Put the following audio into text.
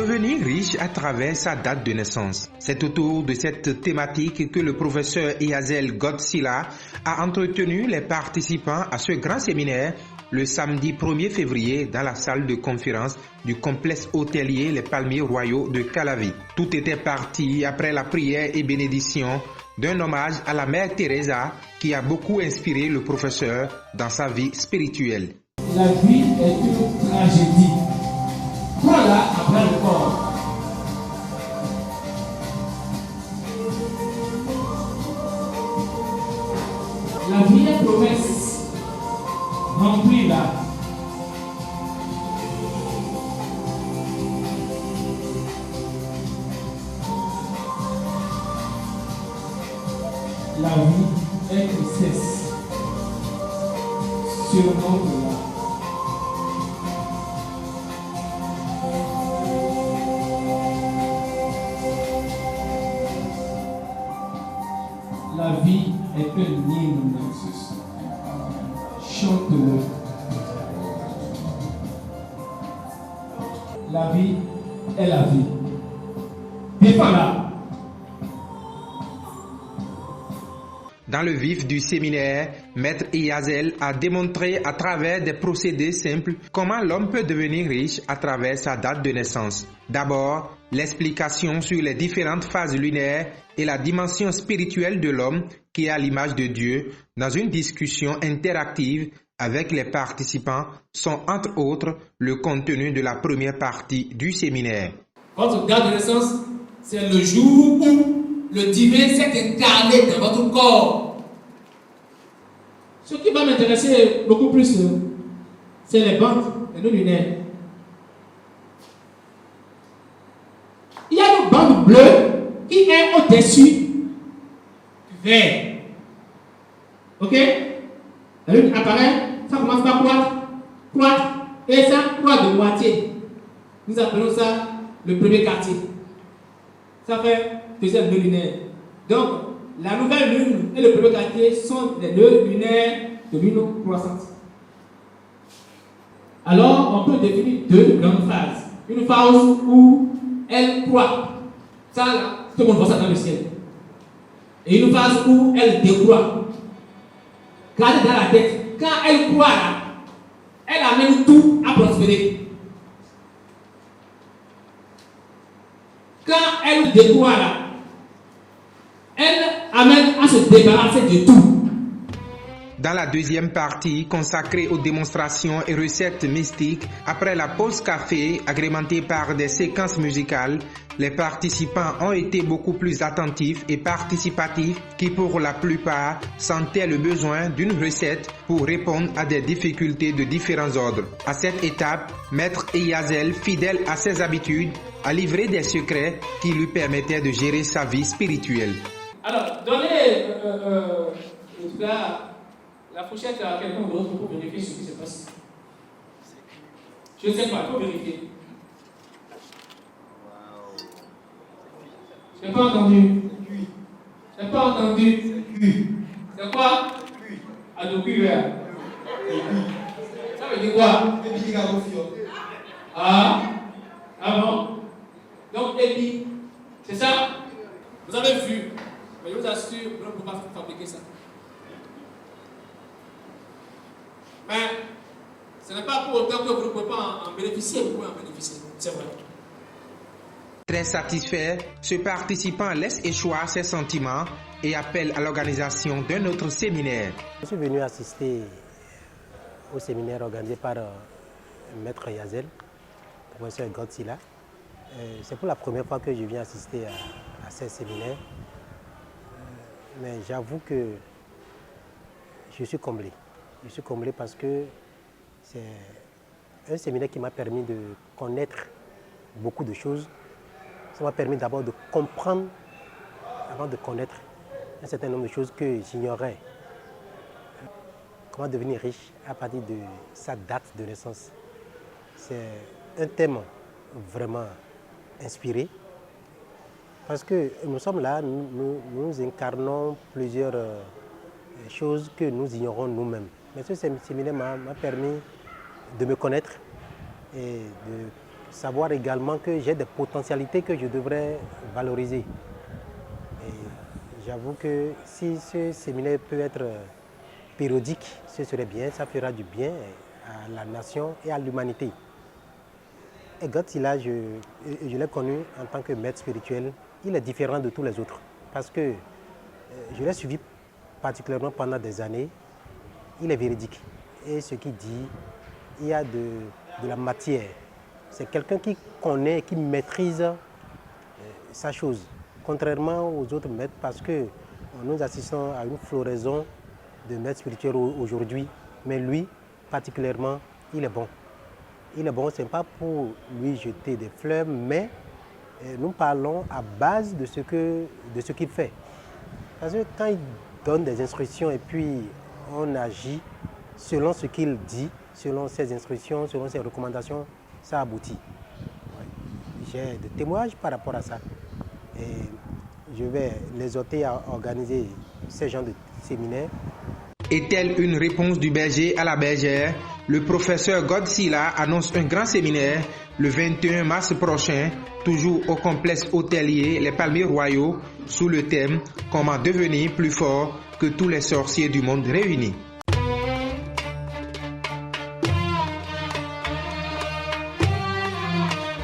Devenir riche à travers sa date de naissance. C'est autour de cette thématique que le professeur Eyazel Godsila a entretenu les participants à ce grand séminaire le samedi 1er février dans la salle de conférence du complexe hôtelier Les Palmiers Royaux de Calavi. Tout était parti après la prière et bénédiction d'un hommage à la mère Teresa qui a beaucoup inspiré le professeur dans sa vie spirituelle. La vie est une tragédie. Voilà après le corps. La vie est promesse. Remplis-la. La vie est tristesse. Surmonte-la. La vie est un hymne. Chante-le. La vie est la vie. Défends-la. Dans le vif du séminaire, Maître Eyazel a démontré à travers des procédés simples comment l'homme peut devenir riche à travers sa date de naissance. D'abord, l'explication sur les différentes phases lunaires et la dimension spirituelle de l'homme qui est à l'image de Dieu dans une discussion interactive avec les participants sont entre autres le contenu de la première partie du séminaire. Votre date de naissance, c'est le jour où le divin s'est incarné dans votre corps. Ce qui va m'intéresser beaucoup plus, c'est les bandes et nos lunaires. Il y a une bande bleue qui est au-dessus du vert. Ok? La lune apparaît, ça commence par croître, et ça croît de moitié. Nous appelons ça le premier quartier. Ça fait deuxième nœud lunaire. Donc, la nouvelle lune et le premier quartier sont des nœuds lunaires de lune croissante. Alors, on peut définir deux grandes phases. Une phase où elle croît. Ça, là, tout le monde voit ça dans le ciel. Et une phase où elle décroît. Gardez dans la tête, quand elle croît là, elle amène tout à prospérer. Quand elle décroît là, elle amène à se débarrasser de tout. Dans la deuxième partie consacrée aux démonstrations et recettes mystiques, après la pause café agrémentée par des séquences musicales, les participants ont été beaucoup plus attentifs et participatifs qui pour la plupart sentaient le besoin d'une recette pour répondre à des difficultés de différents ordres. À cette étape, Maître Eyazel, fidèle à ses habitudes, a livré des secrets qui lui permettaient de gérer sa vie spirituelle. Alors, donnez la fourchette à quelqu'un d'autre pour vérifier ce qui se passe. Je ne sais pas, il faut vérifier. Je n'ai pas entendu. Je n'ai pas entendu. C'est quoi? Adoku, ça veut dire quoi? Ah bon? Donc, Ebi, c'est ça? Vous avez vu? Mais je vous assure, vous ne pouvez pas fabriquer ça. Mais ce n'est pas pour autant que vous ne pouvez pas en bénéficier, vous pouvez en bénéficier, c'est vrai. Très satisfait, ce participant laisse échoir ses sentiments et appelle à l'organisation d'un autre séminaire. Je suis venu assister au séminaire organisé par Maître Eyazel, professeur Godsila. C'est pour la première fois que je viens assister à ces séminaires. Mais j'avoue que je suis comblé. Je suis comblé parce que c'est un séminaire qui m'a permis de connaître beaucoup de choses. Ça m'a permis d'abord de comprendre, avant de connaître un certain nombre de choses que j'ignorais. Comment devenir riche à partir de sa date de naissance. C'est un thème vraiment inspiré. Parce que nous sommes là, nous incarnons plusieurs choses que nous ignorons nous-mêmes. Mais ce séminaire m'a permis de me connaître et de savoir également que j'ai des potentialités que je devrais valoriser. Et j'avoue que si ce séminaire peut être périodique, ce serait bien, ça fera du bien à la nation et à l'humanité. Et Godzilla, je l'ai connu en tant que maître spirituel, il est différent de tous les autres parce que je l'ai suivi particulièrement pendant des années. Il est véridique et ce qu'il dit, il y a de la matière. C'est quelqu'un qui connaît, qui maîtrise sa chose, contrairement aux autres maîtres parce que nous assistons à une floraison de maîtres spirituels aujourd'hui, mais lui, particulièrement, il est bon. Il est bon, ce n'est pas pour lui jeter des fleurs, mais nous parlons à base de ce qu'il fait. Parce que quand il donne des instructions et puis on agit selon ce qu'il dit, selon ses instructions, selon ses recommandations, ça aboutit. Ouais. J'ai des témoignages par rapport à ça. Et je vais les exhorter à organiser ces genres de séminaires. Est-elle une réponse du berger à la bergère? Le professeur Godzilla annonce un grand séminaire le 21 mars prochain, toujours au complexe hôtelier Les Palmiers Royaux, sous le thème « Comment devenir plus fort que tous les sorciers du monde réunis ».